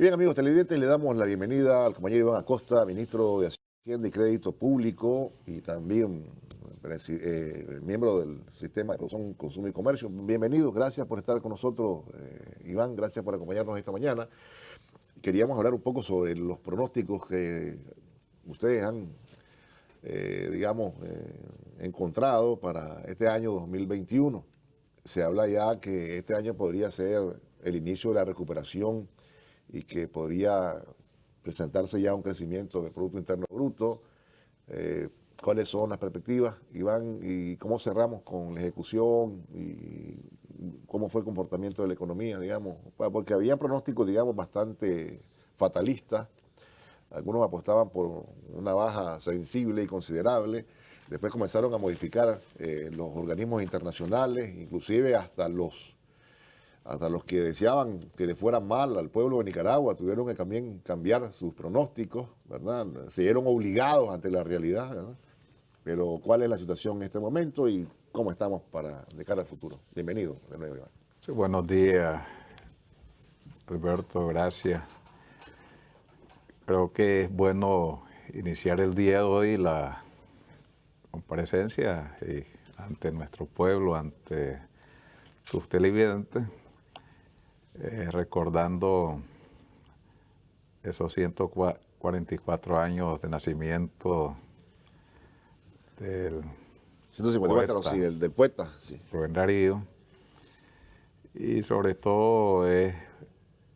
Y bien, amigos televidentes, le damos la bienvenida al compañero Iván Acosta, ministro de Hacienda y Crédito Público y también miembro del Sistema de Producción, Consumo y Comercio. Bienvenido, gracias por estar con nosotros, Iván, gracias por acompañarnos esta mañana. Queríamos hablar un poco sobre los pronósticos que ustedes han, encontrado para este año 2021. Se habla ya que este año podría ser el inicio de la recuperación y que podría presentarse ya un crecimiento del Producto Interno Bruto. ¿Cuáles son las perspectivas, Iván? ¿Y cómo cerramos con la ejecución? ¿Y cómo fue el comportamiento de la economía, digamos? Porque había pronósticos, digamos, bastante fatalistas. Algunos apostaban por una baja sensible y considerable. Después comenzaron a modificar los organismos internacionales, inclusive hasta los que deseaban que le fuera mal al pueblo de Nicaragua tuvieron que también cambiar sus pronósticos, ¿verdad? Se vieron obligados ante la realidad, ¿verdad? Pero ¿cuál es la situación en este momento y cómo estamos de cara al futuro? Bienvenido de nuevo, Iván. Sí, buenos días, Alberto, gracias. Creo que es bueno iniciar el día de hoy la comparecencia ante nuestro pueblo, ante tus televidentes, recordando esos 144 años de nacimiento del 154, poeta, sí, del poeta, sí. Rubén Darío, y sobre todo es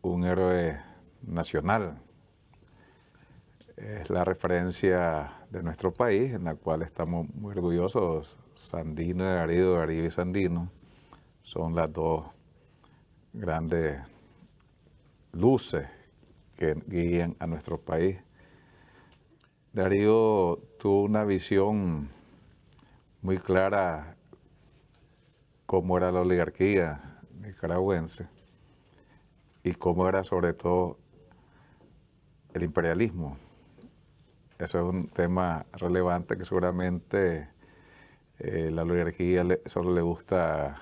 un héroe nacional. Es la referencia de nuestro país, en la cual estamos muy orgullosos. Sandino y Darío, Darío y Sandino, son las dos grandes luces que guían a nuestro país. Darío tuvo una visión muy clara cómo era la oligarquía nicaragüense y cómo era sobre todo el imperialismo. Eso es un tema relevante que seguramente la oligarquía solo le gusta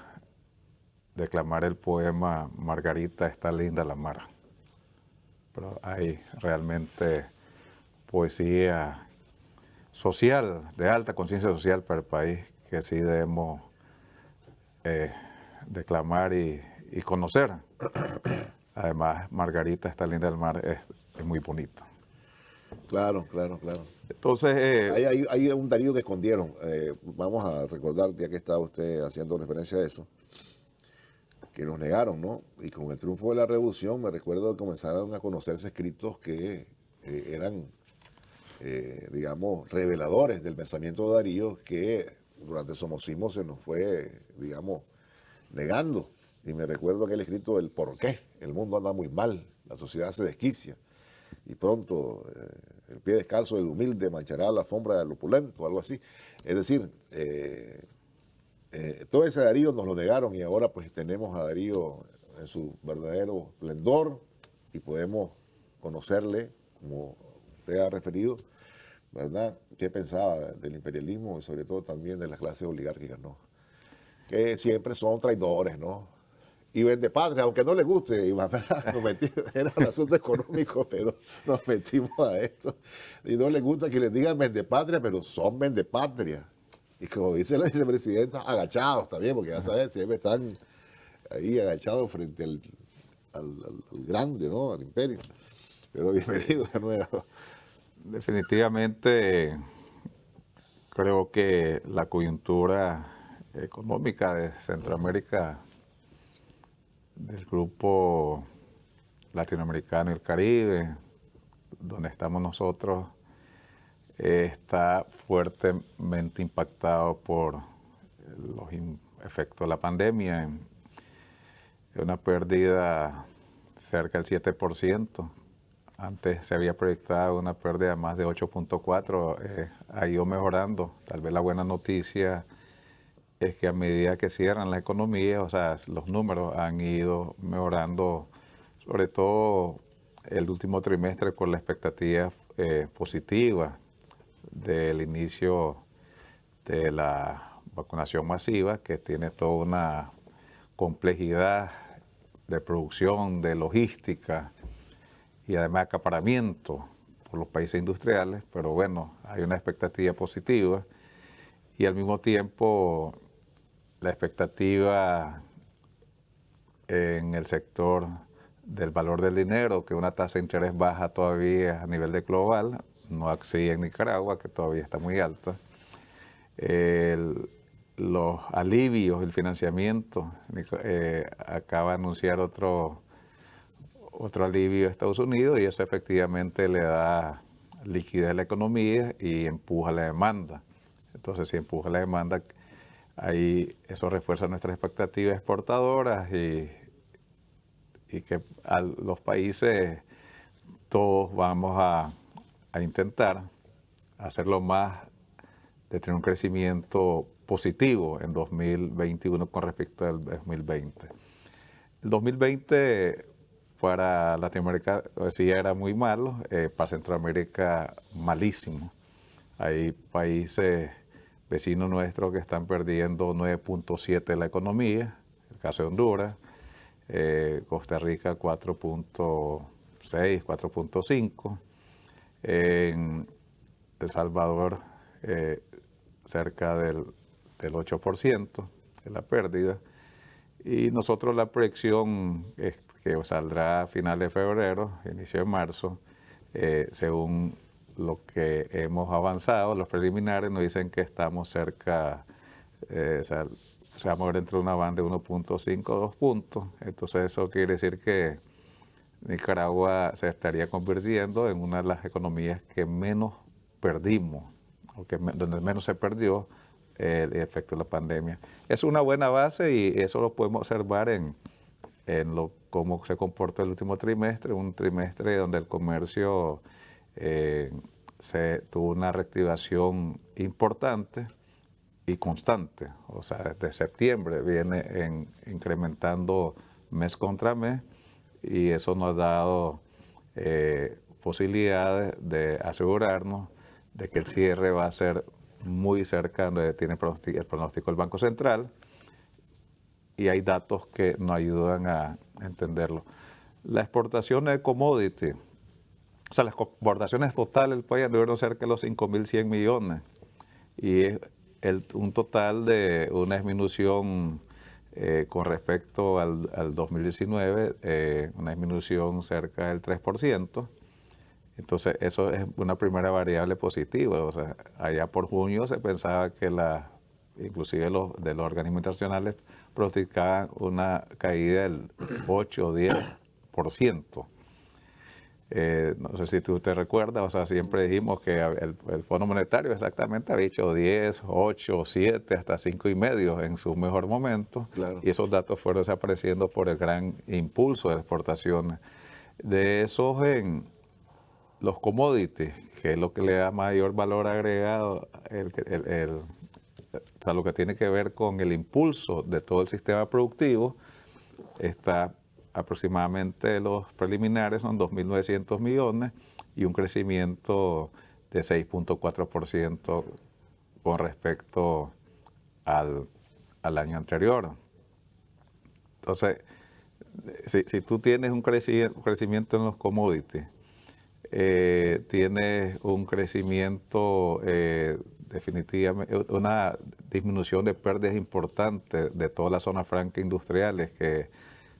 declamar el poema Margarita está linda la mar. Pero hay realmente poesía social, de alta conciencia social para el país, que sí debemos declamar y conocer. Además, Margarita está linda la mar es muy bonito. Claro, claro, claro. Entonces, Hay un Darío que escondieron. Vamos a recordar, ya que está usted haciendo referencia a eso, que nos negaron, ¿no? Y con el triunfo de la revolución, me recuerdo que comenzaron a conocerse escritos que eran, digamos, reveladores del pensamiento de Darío, que durante el somocismo se nos fue, digamos, negando. Y me recuerdo aquel escrito del por qué. El mundo anda muy mal, la sociedad se desquicia. Y pronto el pie descalzo del humilde manchará la alfombra del opulento, algo así. Es decir, todo ese Darío nos lo negaron y ahora pues tenemos a Darío en su verdadero esplendor y podemos conocerle, como usted ha referido, ¿verdad? ¿Qué pensaba del imperialismo y sobre todo también de las clases oligárquicas, ¿no? Que siempre son traidores, ¿no? Y vende patria, aunque no le guste, Iván, era un asunto económico, pero nos metimos a esto. Y no le gusta que les digan vende patria, pero son vende patria. Y como dice la vicepresidenta, agachados también, porque ya sabes, siempre están ahí agachados frente al grande, ¿no? Al imperio. Pero bienvenido de nuevo. definitivamente creo que la coyuntura económica de Centroamérica, del grupo latinoamericano y el Caribe, donde estamos nosotros, está fuertemente impactado por los efectos de la pandemia. Es una pérdida cerca del 7%. Antes se había proyectado una pérdida de más de 8.4%. Ha ido mejorando. Tal vez la buena noticia es que a medida que cierran las economías, o sea, los números han ido mejorando, sobre todo el último trimestre, con la expectativa positiva del inicio de la vacunación masiva, que tiene toda una complejidad de producción, de logística, y además acaparamiento por los países industriales, pero bueno, hay una expectativa positiva y al mismo tiempo la expectativa en el sector del valor del dinero, que una tasa de interés baja todavía a nivel de global, no así en Nicaragua, que todavía está muy alta. Los alivios, el financiamiento, acaba de anunciar otro alivio a Estados Unidos y eso efectivamente le da liquidez a la economía y empuja la demanda. Entonces, si empuja la demanda, ahí eso refuerza nuestras expectativas exportadoras y que a los países todos vamos a intentar hacerlo más, de tener un crecimiento positivo en 2021 con respecto al 2020. El 2020 para Latinoamérica sí era muy malo, para Centroamérica malísimo. Hay países vecinos nuestros que están perdiendo 9.7 de la economía, el caso de Honduras, Costa Rica 4.6, 4.5, en El Salvador cerca del 8% de la pérdida. Y nosotros la proyección es que saldrá a finales de febrero, inicio de marzo, según lo que hemos avanzado, los preliminares nos dicen que estamos cerca, se va a mover entre una banda de 1.5 a 2 puntos. Entonces eso quiere decir que Nicaragua se estaría convirtiendo en una de las economías que menos perdimos, o que donde menos se perdió el efecto de la pandemia. Es una buena base y eso lo podemos observar en cómo se comportó el último trimestre, un trimestre donde el comercio tuvo una reactivación importante y constante. O sea, desde septiembre viene incrementando mes contra mes y eso nos ha dado posibilidades de asegurarnos de que el cierre va a ser muy cerca donde tiene el pronóstico del Banco Central y hay datos que nos ayudan a entenderlo. La exportación de commodity, o sea, las exportaciones totales del país anduvieron cerca de los 5.100 millones y es un total de una disminución con respecto al 2019, una disminución cerca del 3%. Entonces, eso es una primera variable positiva. O sea, allá por junio se pensaba que inclusive de los organismos internacionales pronosticaban una caída del 8 o 10%. No sé si tú te recuerdas, o sea, siempre dijimos que el Fondo Monetario exactamente había dicho 10, 8, 7, hasta 5,5 en su mejor momento. Claro. Y esos datos fueron desapareciendo por el gran impulso de exportaciones. De esos en los commodities, que es lo que le da mayor valor agregado, o sea, lo que tiene que ver con el impulso de todo el sistema productivo, está aproximadamente, los preliminares son 2.900 millones y un crecimiento de 6.4% con respecto al año anterior. Entonces, si tú tienes un crecimiento en los commodities, tienes un crecimiento definitivamente, una disminución de pérdidas importantes de todas las zonas francas industriales que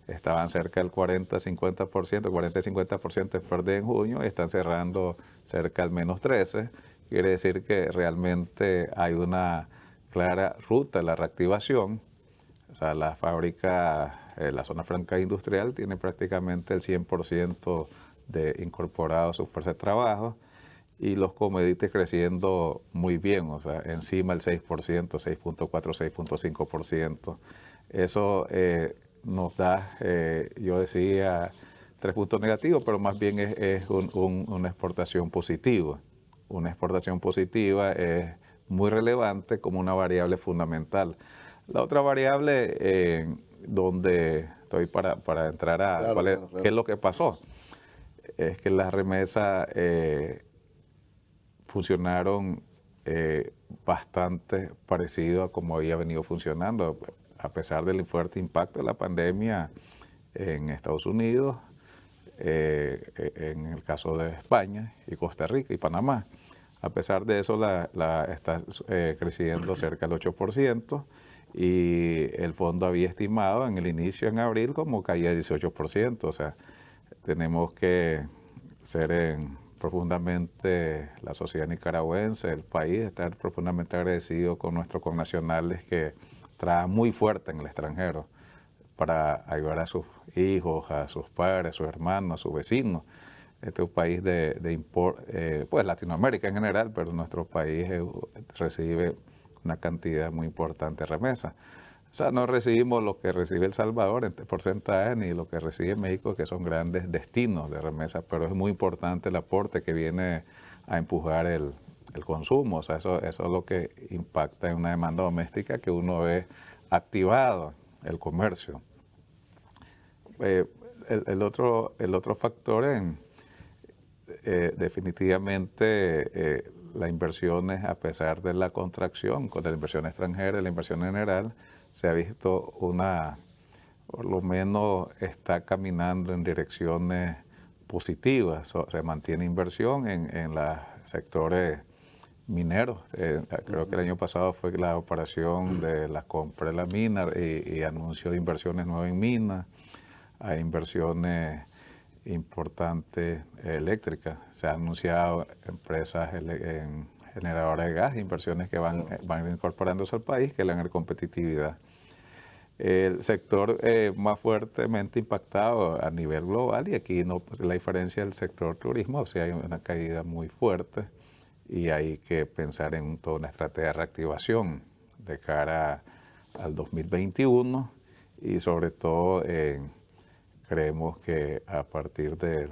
estaban cerca del 40-50%, 40-50% de pérdida en junio y están cerrando cerca del menos 13%. Quiere decir que realmente hay una clara ruta de la reactivación. O sea, la fábrica, la zona franca industrial tiene prácticamente el 100% de incorporado a su fuerza de trabajo y los commodities creciendo muy bien, o sea, encima del 6%, 6.4, 6.5%. Eso nos da, yo decía, 3 puntos negativos, pero más bien es una exportación positiva. Una exportación positiva es muy relevante como una variable fundamental. La otra variable donde estoy para entrar a Claro. qué es lo que pasó, es que las remesas funcionaron bastante parecido a como había venido funcionando, a pesar del fuerte impacto de la pandemia en Estados Unidos. en el caso de España y Costa Rica y Panamá. A pesar de eso, está creciendo cerca del 8% y el fondo había estimado en el inicio, en abril, como caía 18%. O sea, tenemos que ser profundamente, la sociedad nicaragüense, el país, estar profundamente agradecido con nuestros connacionales que trabajan muy fuerte en el extranjero para ayudar a sus hijos, a sus padres, a sus hermanos, a sus vecinos. Este es un país pues Latinoamérica en general, pero nuestro país recibe una cantidad muy importante de remesas. O sea, no recibimos lo que recibe El Salvador en porcentaje, ni lo que recibe México, que son grandes destinos de remesas, pero es muy importante el aporte que viene a empujar el consumo. O sea, eso es lo que impacta en una demanda doméstica que uno ve activado, el comercio. El otro factor definitivamente las inversiones, a pesar de la contracción con la inversión extranjera y la inversión general, se ha visto por lo menos está caminando en direcciones positivas. Se mantiene inversión en los sectores mineros. Creo que el año pasado fue la operación de la compra de la mina y anuncio de inversiones nuevas en minas. Hay inversiones importantes eléctricas. Se han anunciado empresas generadoras de gas, inversiones que van incorporándose al país, que le dan competitividad. El sector más fuertemente impactado a nivel global, y aquí no, pues, la diferencia del sector turismo, o sea, hay una caída muy fuerte y hay que pensar en toda una estrategia de reactivación de cara al 2021 y sobre todo creemos que a partir del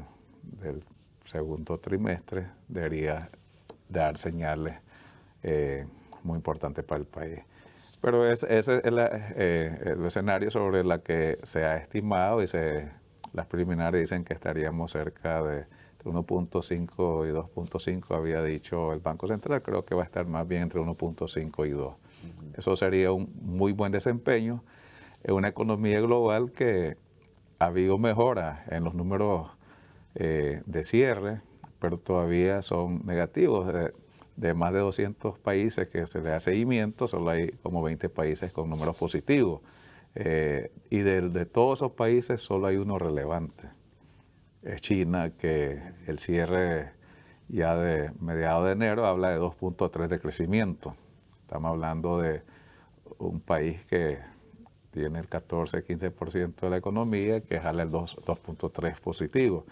segundo trimestre debería dar señales muy importantes para el país. Pero ese es el escenario sobre el que se ha estimado y las preliminares dicen que estaríamos cerca de 1.5 y 2.5, había dicho el Banco Central. Creo que va a estar más bien entre 1.5 y 2. Eso sería un muy buen desempeño en una economía global que ha habido mejoras en los números de cierre, pero todavía son negativos. De más de 200 países que se le da seguimiento, solo hay como 20 países con números positivos. Y de todos esos países solo hay uno relevante. Es China, que el cierre ya de mediados de enero habla de 2.3 de crecimiento. Estamos hablando de un país que tiene el 14-15% de la economía, que jala el 2.3 positivo.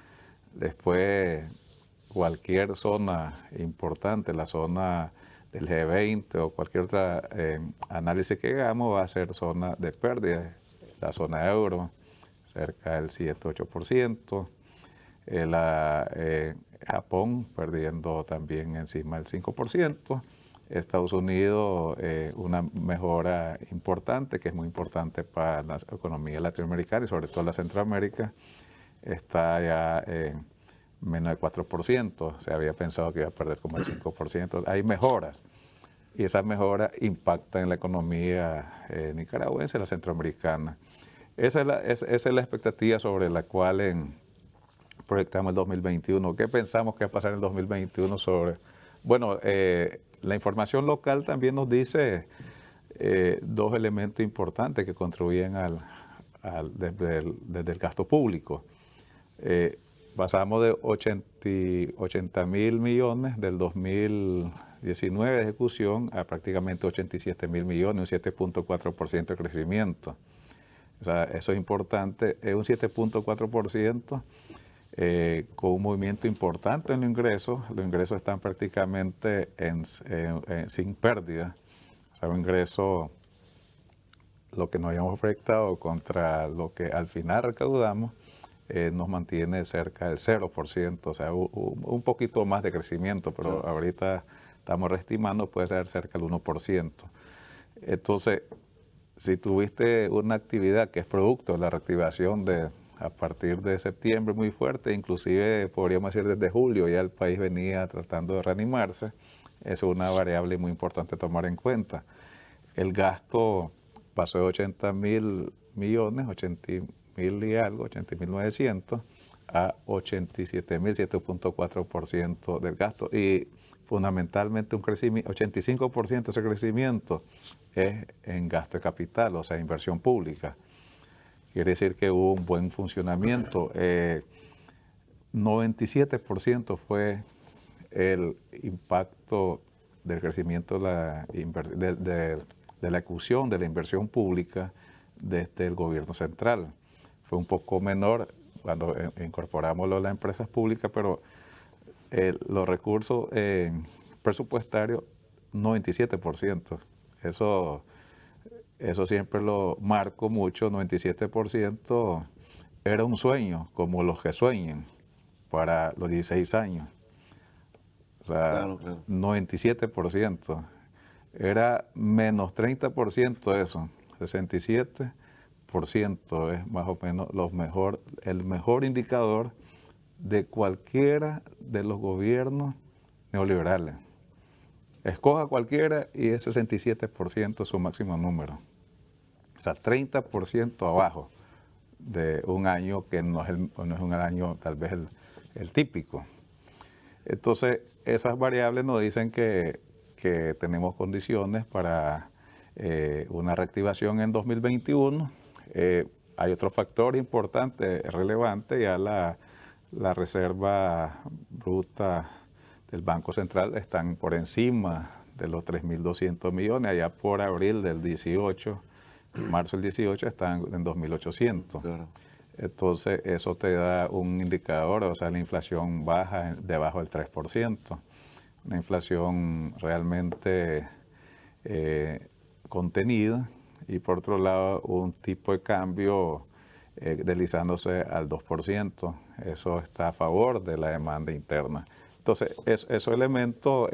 Después, cualquier zona importante, la zona del G20 o cualquier otra análisis que hagamos, va a ser zona de pérdida. La zona euro, cerca del 7-8%. Japón, perdiendo también encima del 5%. Estados Unidos, una mejora importante, que es muy importante para la economía latinoamericana y sobre todo la Centroamérica, está ya en menos de 4%. Se había pensado que iba a perder como el 5%. Hay mejoras y esas mejoras impactan en la economía nicaragüense, la centroamericana. Esa es la expectativa sobre la cual proyectamos el 2021. ¿Qué pensamos que va a pasar en el 2021 Bueno, la información local también nos dice dos elementos importantes que contribuyen desde el gasto público. Pasamos de 80 mil millones del 2019 de ejecución a prácticamente 87 mil millones, un 7.4% de crecimiento. O sea, eso es importante, es un 7.4%. Con un movimiento importante en los ingresos están prácticamente sin pérdida. O sea, un ingreso, lo que nos habíamos proyectado contra lo que al final recaudamos, nos mantiene cerca del 0%, o sea, un poquito más de crecimiento, pero ahorita estamos reestimando, puede ser cerca del 1%. Entonces, si tuviste una actividad que es producto de la reactivación a partir de septiembre muy fuerte, inclusive podríamos decir desde julio ya el país venía tratando de reanimarse, es una variable muy importante a tomar en cuenta. El gasto pasó de 80 mil millones, 80 mil y algo, 80.900, a 87.000, 7.4% del gasto. Y fundamentalmente un crecimiento, 85% de ese crecimiento es en gasto de capital, o sea, inversión pública. Quiere decir que hubo un buen funcionamiento. 97% fue el impacto del crecimiento de la ejecución de la inversión pública desde el gobierno central. Fue un poco menor cuando incorporamos las empresas públicas, pero los recursos presupuestarios, 97%. Eso siempre lo marco mucho, 97% era un sueño, como los que sueñan, para los 16 años. O sea, Claro. 97%. Era menos 30% eso, 67% es más o menos el mejor indicador de cualquiera de los gobiernos neoliberales. Escoja cualquiera y es 67% su máximo número. O sea, 30% abajo de un año que no es un año tal vez el típico. Entonces, esas variables nos dicen que tenemos condiciones para una reactivación en 2021. Hay otro factor importante, relevante, ya la reserva bruta del Banco Central están por encima de los 3.200 millones, allá por abril del 18, marzo del 18 están en 2.800. Claro. Entonces, eso te da un indicador, o sea, la inflación baja debajo del 3%. Una inflación realmente contenida y, por otro lado, un tipo de cambio deslizándose al 2%. Eso está a favor de la demanda interna. Entonces, esos elementos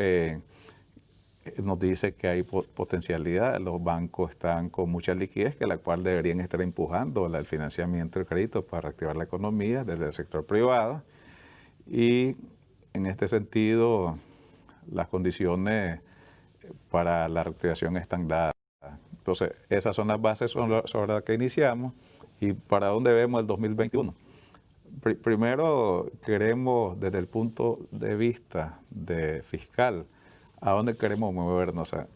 nos dice que hay potencialidad. Los bancos están con mucha liquidez, que la cual deberían estar empujando el financiamiento del crédito para reactivar la economía desde el sector privado. Y en este sentido, las condiciones para la reactivación están dadas. Entonces, esas son las bases sobre las que iniciamos. ¿Y para dónde vemos el 2021? Primero, queremos, desde el punto de vista fiscal, ¿a dónde queremos movernos? O sea,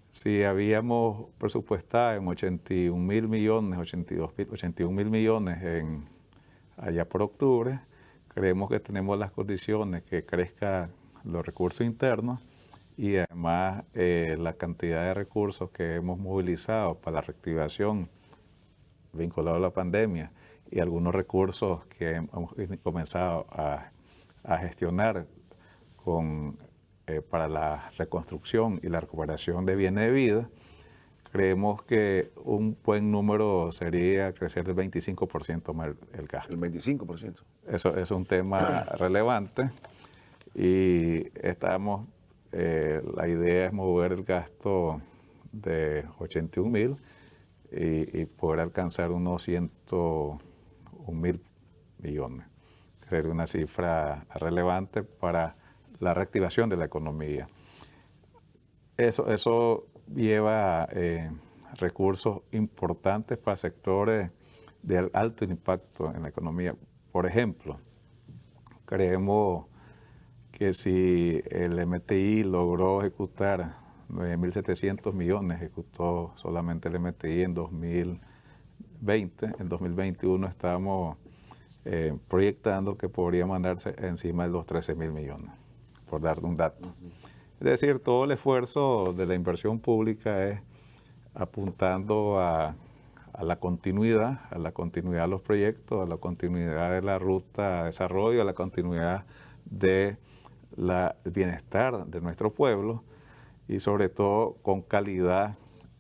si habíamos presupuestado en 81.000 millones, 81.000 millones allá por octubre, creemos que tenemos las condiciones que crezcan los recursos internos y además la cantidad de recursos que hemos movilizado para la reactivación vinculado a la pandemia y algunos recursos que hemos comenzado a gestionar para la reconstrucción y la recuperación de bienes de vida, creemos que un buen número sería crecer del 25% más el gasto. El 25%. Eso es un tema relevante y la idea es mover el gasto de 81.000 y poder alcanzar unos 101.000 millones. Sería una cifra relevante para la reactivación de la economía. Eso lleva recursos importantes para sectores de alto impacto en la economía. Por ejemplo, creemos que si el MTI logró ejecutar 9.700 millones, ejecutó solamente el MTI en 2020, en 2021 estamos proyectando que podría mandarse encima de los 13.000 millones, por dar un dato. Es decir, todo el esfuerzo de la inversión pública es apuntando a la continuidad de los proyectos, a la continuidad de la ruta de desarrollo, a la continuidad del bienestar de nuestro pueblo y sobre todo con calidad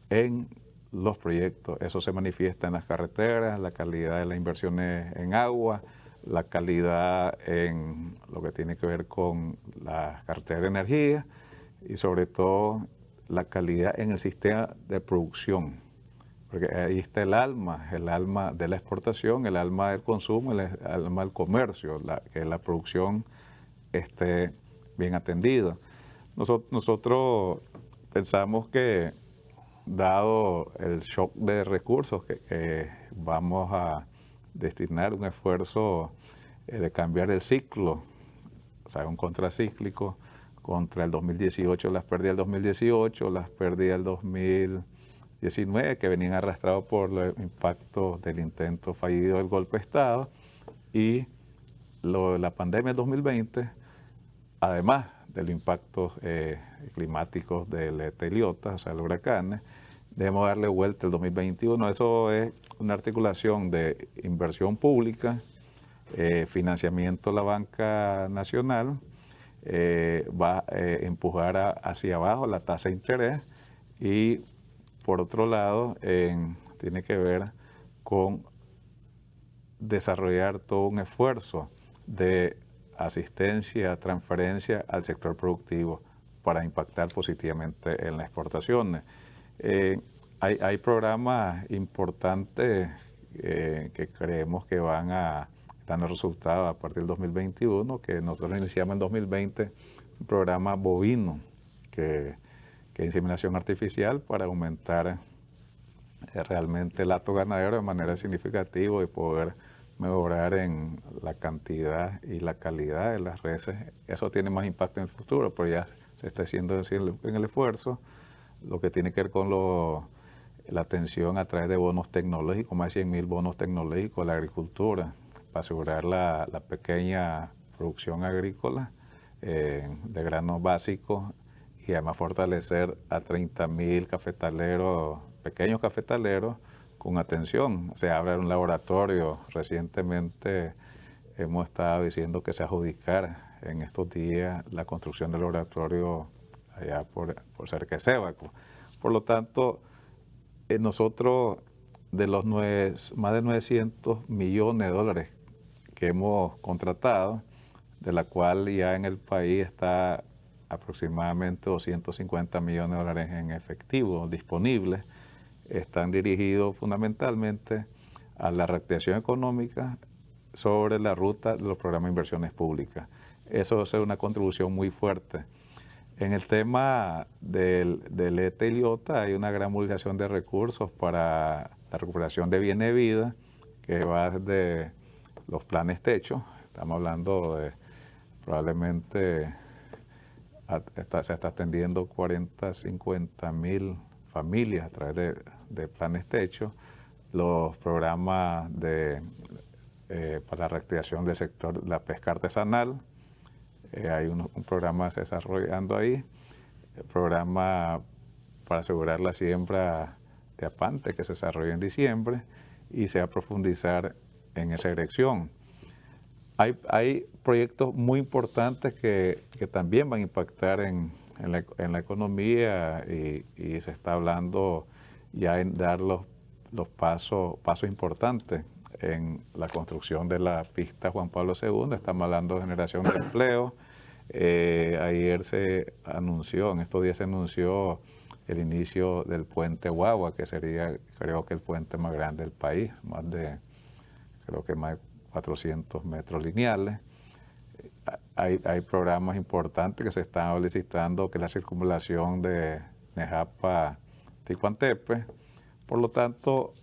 en los proyectos. Eso se manifiesta en las carreteras, la calidad de las inversiones en agua, la calidad en lo que tiene que ver con la cartera de energía y sobre todo la calidad en el sistema de producción. Porque ahí está el alma de la exportación, el alma del consumo, el alma del comercio, que la producción esté bien atendida. Nosotros pensamos que, dado el shock de recursos, que vamos a destinar un esfuerzo de cambiar el ciclo, o sea, un contracíclico contra el 2018, las pérdidas del 2018, las pérdidas del 2019, que venían arrastrados por los impactos del intento fallido del golpe de Estado, y la pandemia del 2020, además de los impactos climáticos del ETA y Iota, o sea, los huracanes. Debemos darle vuelta el 2021. Eso es una articulación de inversión pública, financiamiento de la banca nacional, va a empujar hacia abajo la tasa de interés, y por otro lado tiene que ver con desarrollar todo un esfuerzo de asistencia, transferencia al sector productivo para impactar positivamente en las exportaciones. Hay programas importantes que creemos que van a dar resultados a partir del 2021, que nosotros iniciamos en 2020, un programa bovino, que es inseminación artificial para aumentar realmente el hato ganadero de manera significativa y poder mejorar en la cantidad y la calidad de las reses. Eso tiene más impacto en el futuro, pero ya se está haciendo en el esfuerzo. Lo que tiene que ver con la atención a través de bonos tecnológicos, más de 100.000 bonos tecnológicos a la agricultura, para asegurar la pequeña producción agrícola de granos básicos, y además fortalecer a 30.000 cafetaleros, pequeños cafetaleros, con atención. Se abre un laboratorio. Recientemente hemos estado diciendo que se adjudicar en estos días la construcción del laboratorio allá por cerca de Sébaco. Por lo tanto, nosotros, de los más de 900 millones de dólares que hemos contratado, de la cual ya en el país está aproximadamente 250 millones de dólares en efectivo disponibles, están dirigidos fundamentalmente a la reactivación económica sobre la ruta de los programas de inversiones públicas. Eso va a ser una contribución muy fuerte. En el tema del ETA y Iota hay una gran movilización de recursos para la recuperación de bienes de vida, que va desde los planes techo. Estamos hablando de probablemente se está atendiendo 40, 50 mil familias a través de planes techo, los programas para la reactivación del sector de la pesca artesanal. Hay un programa se desarrollando ahí, el programa para asegurar la siembra de apante que se desarrolla en diciembre, y se va a profundizar en esa dirección. Hay proyectos muy importantes que también van a impactar en la economía, y se está hablando ya en dar los pasos importantes en la construcción de la pista Juan Pablo II. Estamos hablando de generación de empleo. Ayer se anunció, en estos días se anunció el inicio del puente Guagua, que sería, creo que el puente más grande del país, más de 400 metros lineales. Hay programas importantes que se están licitando, que es la circunvalación de Nejapa-Ticuantepe. Por lo tanto,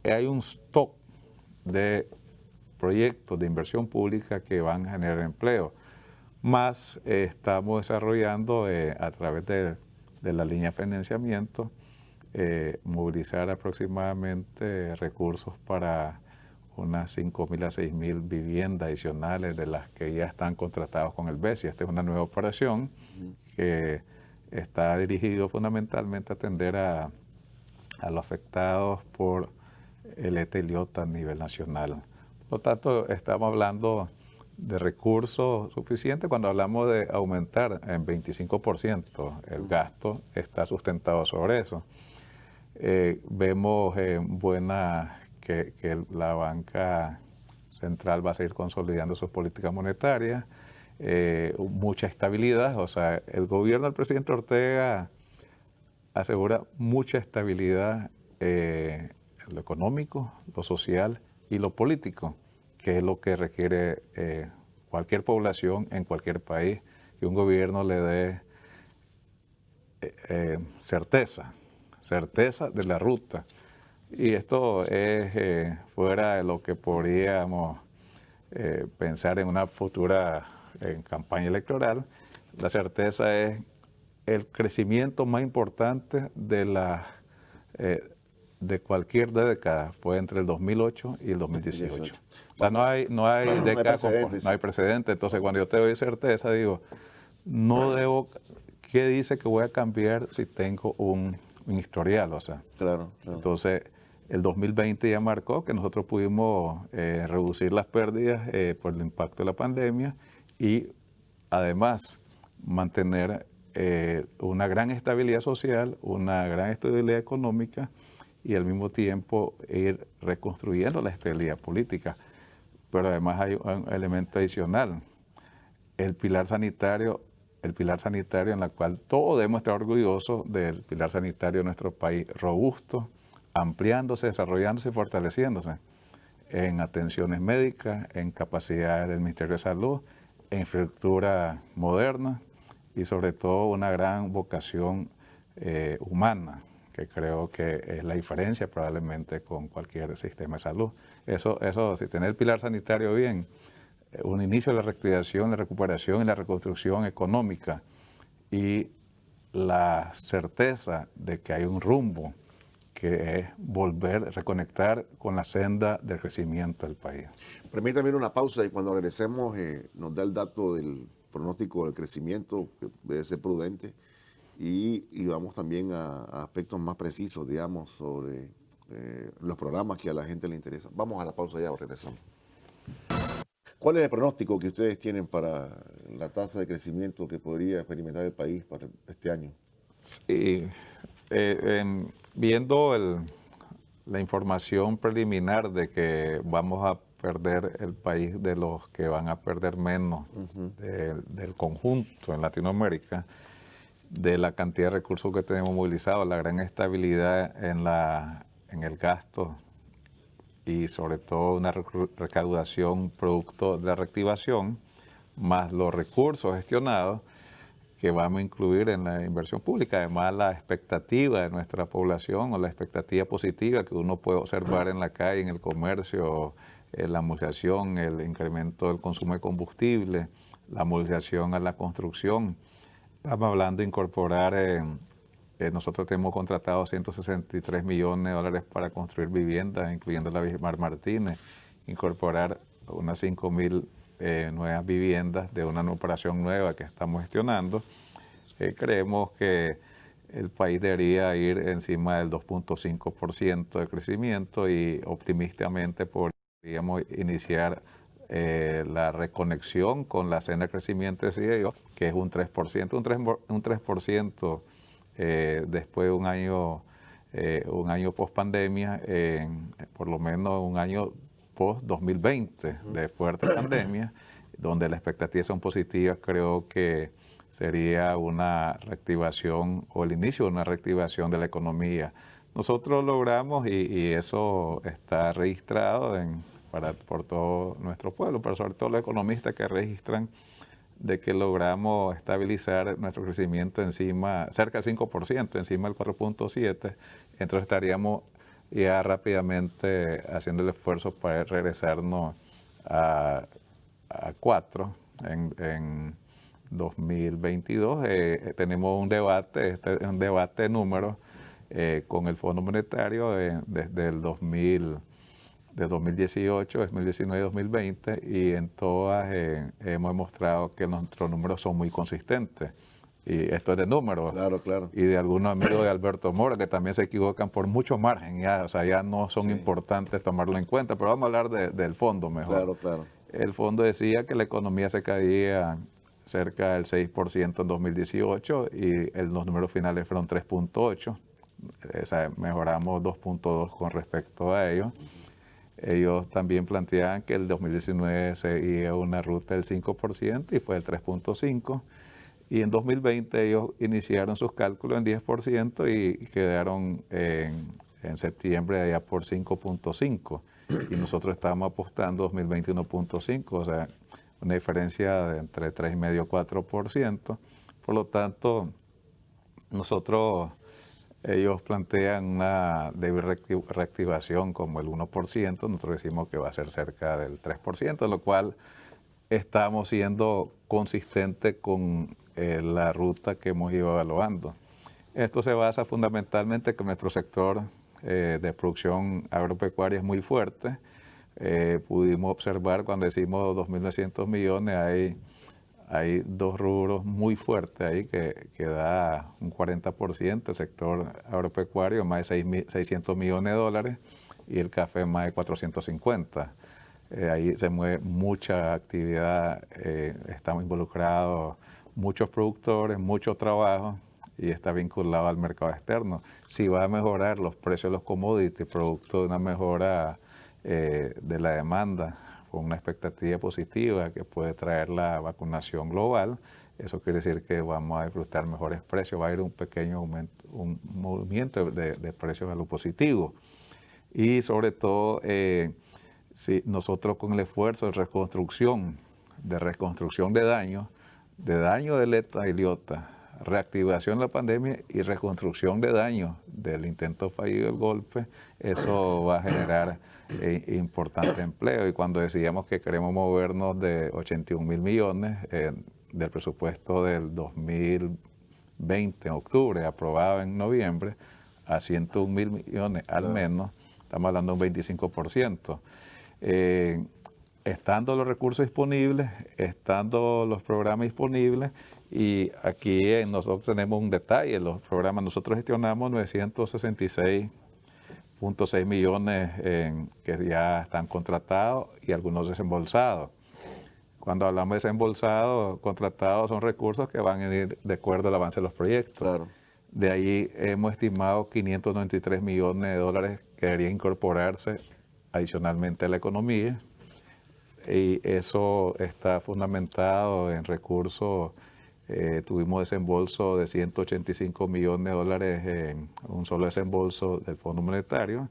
hay un stock de proyectos de inversión pública que van a generar empleo. Más estamos desarrollando a través de la línea de financiamiento, movilizar aproximadamente recursos para unas 5.000 a 6.000 viviendas adicionales de las que ya están contratadas con el BESI. Esta es una nueva operación que está dirigido fundamentalmente a atender a los afectados por el ETA y Iota a nivel nacional. Por lo tanto, estamos hablando de recursos suficientes. Cuando hablamos de aumentar en 25% el gasto, está sustentado sobre eso. Vemos que la banca central va a seguir consolidando sus políticas monetarias, mucha estabilidad. O sea, el gobierno del presidente Ortega asegura mucha estabilidad en lo económico, lo social y lo político, que es lo que requiere cualquier población en cualquier país, que un gobierno le dé certeza de la ruta. Y esto es fuera de lo que podríamos pensar en una futura campaña electoral, la certeza es el crecimiento más importante de cualquier década fue entre el 2008 y el 2018. O sea, no hay década, no hay precedente. Entonces, cuando yo te doy certeza, digo, no debo, ¿qué dice que voy a cambiar si tengo un historial? O sea, claro. Entonces, el 2020 ya marcó que nosotros pudimos reducir las pérdidas por el impacto de la pandemia y además mantener una gran estabilidad social, una gran estabilidad económica y al mismo tiempo ir reconstruyendo la estabilidad política. Pero además hay un elemento adicional, el pilar sanitario en el cual todos debemos estar orgullosos del pilar sanitario de nuestro país, robusto, ampliándose, desarrollándose y fortaleciéndose en atenciones médicas, en capacidades del Ministerio de Salud, en infraestructura moderna y sobre todo una gran vocación humana, que creo que es la diferencia probablemente con cualquier sistema de salud. Eso si tener el pilar sanitario bien, un inicio de la reactivación, la recuperación y la reconstrucción económica y la certeza de que hay un rumbo que es volver, reconectar con la senda del crecimiento del país. Permítame una pausa y cuando regresemos nos da el dato del pronóstico del crecimiento, que debe ser prudente, y vamos también a aspectos más precisos, digamos, sobre los programas que a la gente le interesan. Vamos a la pausa ya o regresamos. ¿Cuál es el pronóstico que ustedes tienen para la tasa de crecimiento que podría experimentar el país para este año? Sí, viendo la información preliminar de que vamos a perder el país de los que van a perder menos del conjunto en Latinoamérica, de la cantidad de recursos que tenemos movilizados, la gran estabilidad en el gasto y sobre todo una recaudación producto de la reactivación, más los recursos gestionados que vamos a incluir en la inversión pública. Además, la expectativa de nuestra población o la expectativa positiva que uno puede observar en la calle, en el comercio, la movilización, el incremento del consumo de combustible, la movilización a la construcción. Estamos hablando de incorporar, nosotros tenemos contratado 163 millones de dólares para construir viviendas, incluyendo la Bismarck Martínez, incorporar unas 5,000 nuevas viviendas de una operación nueva que estamos gestionando. Creemos que el país debería ir encima del 2.5% de crecimiento y optimistamente podríamos iniciar la reconexión con la senda de crecimiento, decía yo, que es un 3%, un 3% después de un año post pandemia, por lo menos un año post 2020 de fuerte pandemia, donde las expectativas son positivas. Creo que sería una reactivación o el inicio de una reactivación de la economía. Nosotros logramos, y eso está registrado por todo nuestro pueblo, pero sobre todo los economistas que registran de que logramos estabilizar nuestro crecimiento cerca del 5%, encima del 4.7%, entonces estaríamos ya rápidamente haciendo el esfuerzo para regresarnos a 4 en 2022. Tenemos un debate de números con el Fondo Monetario desde el 2018, 2019 y 2020, y en todas hemos demostrado que nuestros números son muy consistentes. Y esto es de números. Claro. Y de algunos amigos de Alberto Mora que también se equivocan por mucho margen. O sea, ya no son importantes tomarlo en cuenta, pero vamos a hablar del fondo mejor. Claro. El fondo decía que la economía se caía cerca del 6% en 2018 y los números finales fueron 3.8%. O sea, mejoramos 2.2 con respecto a ello. Ellos también planteaban que el 2019 seguía una ruta del 5% y fue el 3.5%. Y en 2020 ellos iniciaron sus cálculos en 10% y quedaron en septiembre allá por 5.5%. Y nosotros estábamos apostando 2021.5%, o sea, una diferencia de entre 3,5% y 4%. Por lo tanto, nosotros ellos plantean una débil reactivación como el 1%, nosotros decimos que va a ser cerca del 3%, lo cual estamos siendo consistentes con la ruta que hemos ido evaluando. Esto se basa fundamentalmente en que nuestro sector de producción agropecuaria es muy fuerte. Pudimos observar cuando decimos 2.900 millones, hay dos rubros muy fuertes ahí que da un 40%, el sector agropecuario más de 600 millones de dólares y el café más de 450. Ahí se mueve mucha actividad, estamos involucrados muchos productores, mucho trabajo y está vinculado al mercado externo. Si va a mejorar los precios de los commodities, producto de una mejora de la demanda, con una expectativa positiva que puede traer la vacunación global, eso quiere decir que vamos a disfrutar mejores precios, va a haber un pequeño aumento, un movimiento de precios a lo positivo. Y sobre todo, si nosotros con el esfuerzo de reconstrucción de daños, de letra y liota, reactivación de la pandemia y reconstrucción de daños del intento fallido del golpe, eso va a generar importante empleo. Y cuando decíamos que queremos movernos de 81.000 millones del presupuesto del 2020 en octubre, aprobado en noviembre, a 101.000 millones al menos, estamos hablando de un 25%. Estando los recursos disponibles, estando los programas disponibles, y aquí nosotros tenemos un detalle, los programas, nosotros gestionamos 966.6 millones que ya están contratados y algunos desembolsados. Cuando hablamos de desembolsados, contratados son recursos que van a ir de acuerdo al avance de los proyectos. Claro. De ahí hemos estimado 593 millones de dólares que deberían incorporarse adicionalmente a la economía, y eso está fundamentado en recursos. Tuvimos desembolso de 185 millones de dólares en un solo desembolso del Fondo Monetario.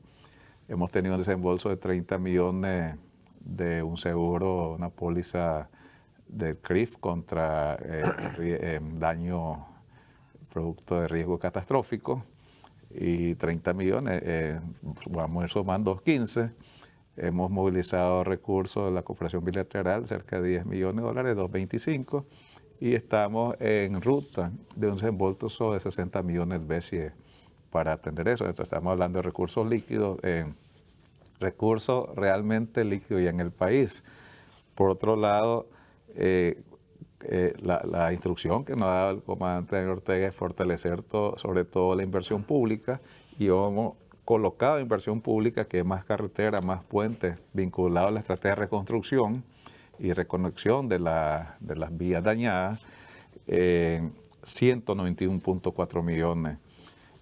Hemos tenido un desembolso de 30 millones de un seguro, una póliza del CRIF contra daño producto de riesgo catastrófico, y 30 millones, vamos a ir sumando 15. Hemos movilizado recursos de la cooperación bilateral, cerca de 10 millones de dólares, 2.25, y estamos en ruta de un desembolso de 60 millones de BCE para atender eso. Entonces, estamos hablando de recursos líquidos, recursos realmente líquidos ya en el país. Por otro lado, la instrucción que nos ha dado el comandante Ortega es fortalecer sobre todo la inversión pública, y hemos colocado inversión pública, que es más carretera, más puentes, vinculado a la estrategia de reconstrucción y reconexión de las vías dañadas, 191.4 millones.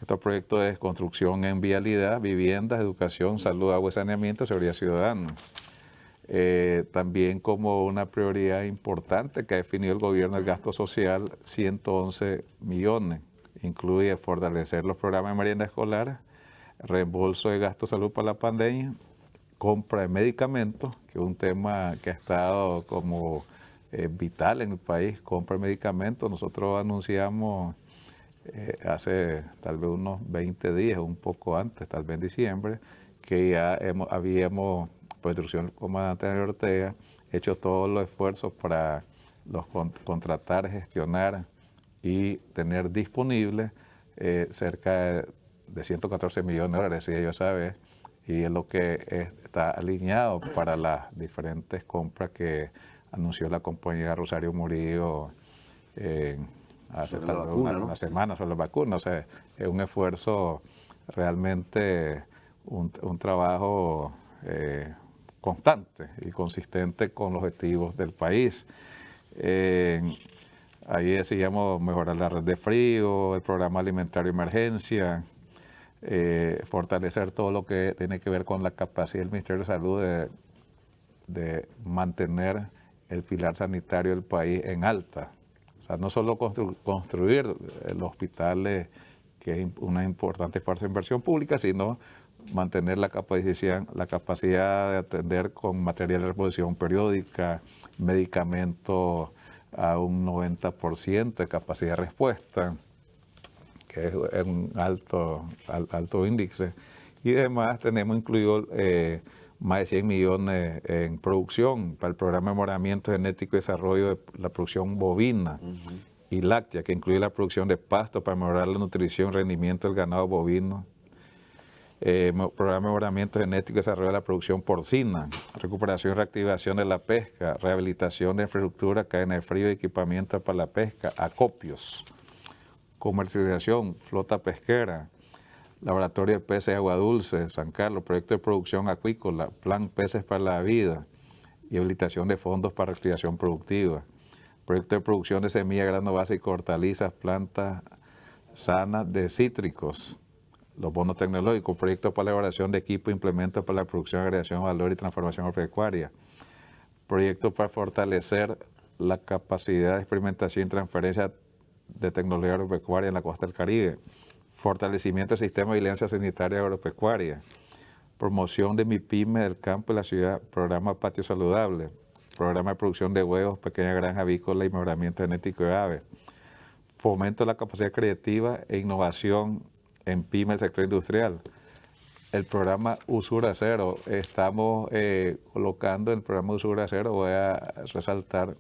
Estos proyectos de construcción en vialidad, viviendas, educación, salud, agua y saneamiento, seguridad ciudadana. También como una prioridad importante que ha definido el gobierno, el gasto social, 111 millones. Incluye fortalecer los programas de merienda escolar, reembolso de gasto de salud para la pandemia, compra de medicamentos, que es un tema que ha estado como vital en el país, compra de medicamentos. Nosotros anunciamos hace tal vez unos 20 días, un poco antes, tal vez en diciembre, que ya habíamos, por instrucción del comandante Ortega, hecho todos los esfuerzos para contratar, gestionar y tener disponible cerca de 114 millones de dólares, decía yo esa vez, y es lo que está alineado para las diferentes compras que anunció la compañía Rosario Murillo hace tal vez una semana sobre la vacuna. O sea, es un esfuerzo realmente, un trabajo constante y consistente con los objetivos del país. Ahí decíamos mejorar la red de frío, el programa alimentario de emergencia, fortalecer todo lo que tiene que ver con la capacidad del Ministerio de Salud de mantener el pilar sanitario del país en alta. O sea, no solo construir los hospitales, que es una importante esfuerzo de inversión pública, sino mantener la capacidad de atender con material de reposición periódica, medicamentos a un 90% de capacidad de respuesta, que es un alto índice. Y además tenemos incluido más de 100 millones en producción para el programa de mejoramiento genético y desarrollo de la producción bovina y láctea, que incluye la producción de pasto para mejorar la nutrición y rendimiento del ganado bovino. Programa de mejoramiento genético y desarrollo de la producción porcina, recuperación y reactivación de la pesca, rehabilitación de infraestructura, cadena de frío y equipamiento para la pesca, acopios, comercialización, flota pesquera, laboratorio de peces de agua dulce, San Carlos, proyecto de producción acuícola, plan peces para la vida y habilitación de fondos para reactivación productiva, proyecto de producción de semillas, grano básico, hortalizas, plantas sanas de cítricos, los bonos tecnológicos, proyectos para la elaboración de equipos e implementos para la producción, agregación de valor y transformación agropecuaria, proyectos para fortalecer la capacidad de experimentación y transferencia de tecnología agropecuaria en la costa del Caribe, fortalecimiento del sistema de vigilancia sanitaria agropecuaria, promoción de MIPYME del campo y la ciudad, programa Patio Saludable, programa de producción de huevos, pequeña granja avícola y mejoramiento genético de aves, fomento de la capacidad creativa e innovación en PYME del sector industrial. El programa Usura Cero, estamos colocando en el programa Usura Cero, voy a resaltar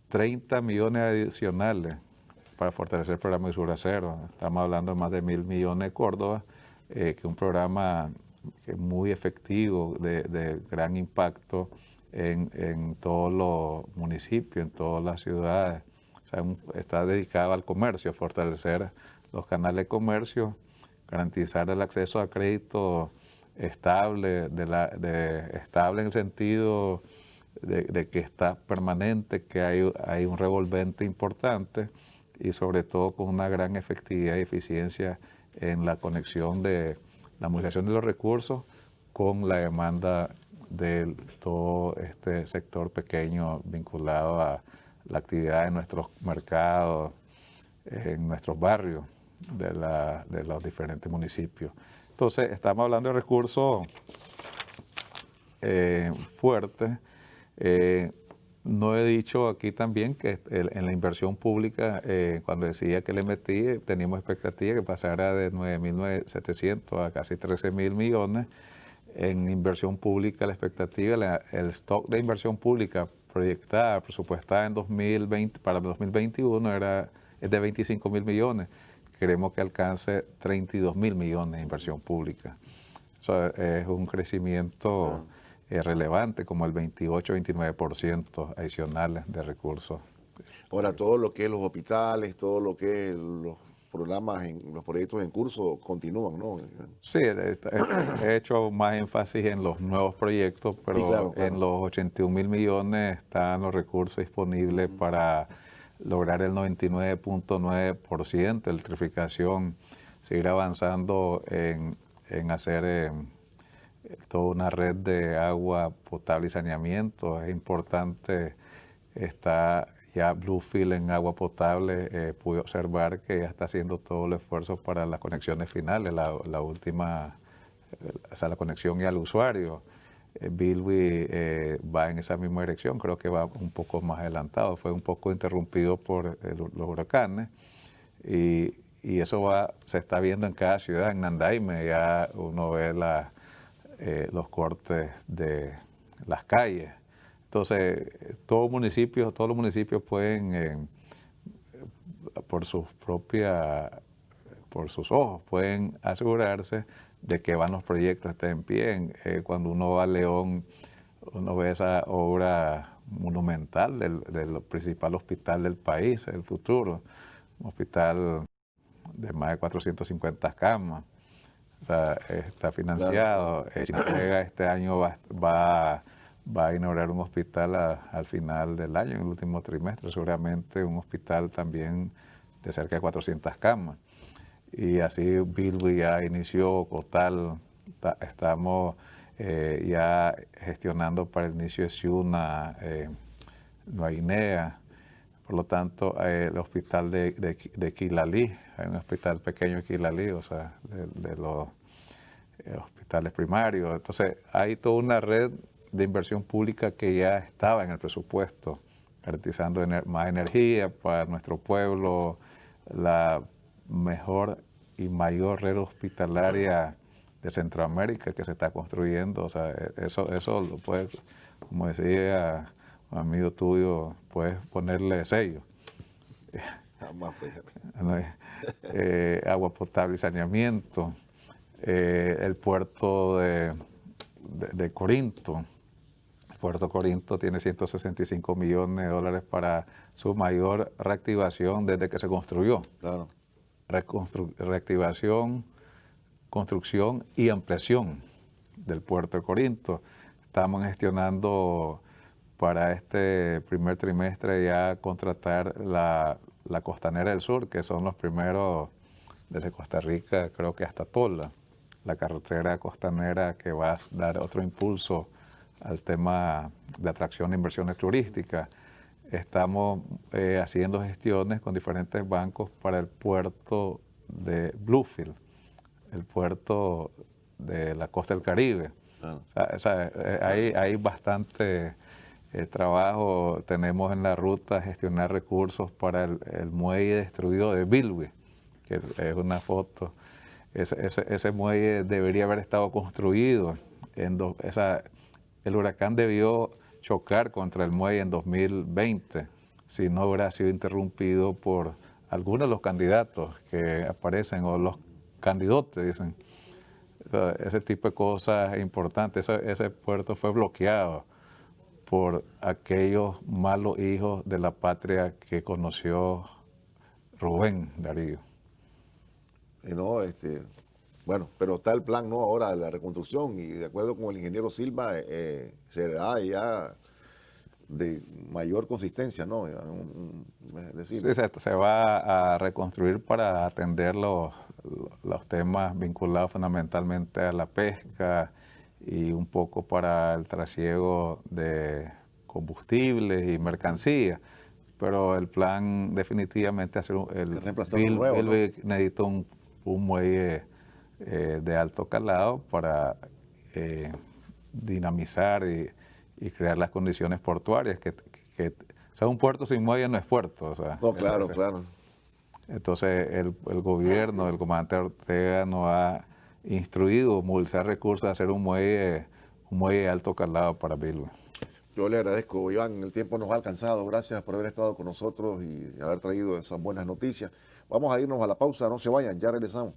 30 millones adicionales para fortalecer el programa Usura Cero. Estamos hablando de más de 1.000 millones de Córdoba, que es un programa que es muy efectivo, de gran impacto en todos los municipios, en todas las ciudades. O sea, está dedicado al comercio, fortalecer los canales de comercio, garantizar el acceso a crédito estable, estable en el sentido de que está permanente, que hay un revolvente importante y sobre todo con una gran efectividad y eficiencia en la conexión de la movilización de los recursos con la demanda de todo este sector pequeño vinculado a la actividad de nuestros mercados, en nuestros barrios de los diferentes municipios. Entonces, estamos hablando de recursos fuertes. No he dicho aquí también que en la inversión pública, cuando decía que le metí, teníamos expectativa que pasara de 9.700 a casi 13.000 millones. En inversión pública, la expectativa, el stock de inversión pública proyectada, presupuestada en 2020, para 2021 es de 25.000 millones. Queremos que alcance 32.000 millones de inversión pública. Eso es un crecimiento relevante, como el 28-29% adicionales de recursos. Ahora, todo lo que es los hospitales, todo lo que es los programas, los proyectos en curso continúan, ¿no? Sí, he hecho más énfasis en los nuevos proyectos, pero sí, claro. En los 81.000 millones están los recursos disponibles para lograr el 99.9% de electrificación, seguir avanzando en hacer toda una red de agua potable y saneamiento. Es importante, está ya Bluefield en agua potable, pude observar que ya está haciendo todo el esfuerzo para las conexiones finales, la última, o sea, la conexión ya al usuario. Bilwi va en esa misma dirección, creo que va un poco más adelantado, fue un poco interrumpido por los huracanes y eso se está viendo en cada ciudad. En Nandaime ya uno ve los cortes de las calles. Entonces, todos los municipios pueden, por sus ojos, pueden asegurarse de que van los proyectos, estén en pie. Cuando uno va a León, uno ve esa obra monumental del principal hospital del país, el futuro, un hospital de más de 450 camas. O sea, está financiado. Claro. Este año va a inaugurar un hospital al final del año, en el último trimestre, seguramente un hospital también de cerca de 400 camas. Y así Bilwi ya inició, Cotal, estamos ya gestionando para el inicio de Ciuna, Nueva Guinea. Por lo tanto, el hospital de Quilalí, hay un hospital pequeño de Quilalí, o sea, de los hospitales primarios. Entonces, hay toda una red de inversión pública que ya estaba en el presupuesto, garantizando más energía para nuestro pueblo, la mejor y mayor red hospitalaria de Centroamérica que se está construyendo. O sea, eso lo puede, como decía un amigo tuyo, puedes ponerle sello. Jamás, fíjate. Agua potable y saneamiento, el puerto de Corinto. El puerto de Corinto tiene 165 millones de dólares para su mayor reactivación desde que se construyó. Claro. Reactivación, construcción y ampliación del puerto de Corinto. Estamos gestionando para este primer trimestre ya contratar la Costanera del Sur, que son los primeros desde Costa Rica, creo que hasta Tola, la carretera costanera que va a dar otro impulso al tema de atracción de inversiones turísticas. Estamos haciendo gestiones con diferentes bancos para el puerto de Bluefield, el puerto de la costa del Caribe. Hay bastante trabajo. Tenemos en la ruta gestionar recursos para el muelle destruido de Bilwi, que es una foto. Ese muelle debería haber estado construido. El huracán debió chocar contra el muelle en 2020 si no hubiera sido interrumpido por algunos de los candidatos que aparecen, o los candidatos, dicen. Ese tipo de cosas es importante. Ese puerto fue bloqueado por aquellos malos hijos de la patria que conoció Rubén Darío. Y no, bueno, pero está el plan, ¿no? Ahora, la reconstrucción, y de acuerdo con el ingeniero Silva, se da ya de mayor consistencia, ¿no? Es decir, Sí, se va a reconstruir para atender los temas vinculados fundamentalmente a la pesca y un poco para el trasiego de combustibles y mercancías. Pero el plan definitivamente hacer ¿no? Necesita un muelle de alto calado para dinamizar y crear las condiciones portuarias. O sea, un puerto sin muelle no es puerto. O sea, no, claro, claro. Entonces el gobierno, el comandante Ortega nos ha instruido movilizar recursos a hacer un muelle de alto calado para Bilwi. Yo le agradezco, Iván, el tiempo nos ha alcanzado. Gracias por haber estado con nosotros y haber traído esas buenas noticias. Vamos a irnos a la pausa, no se vayan, ya regresamos.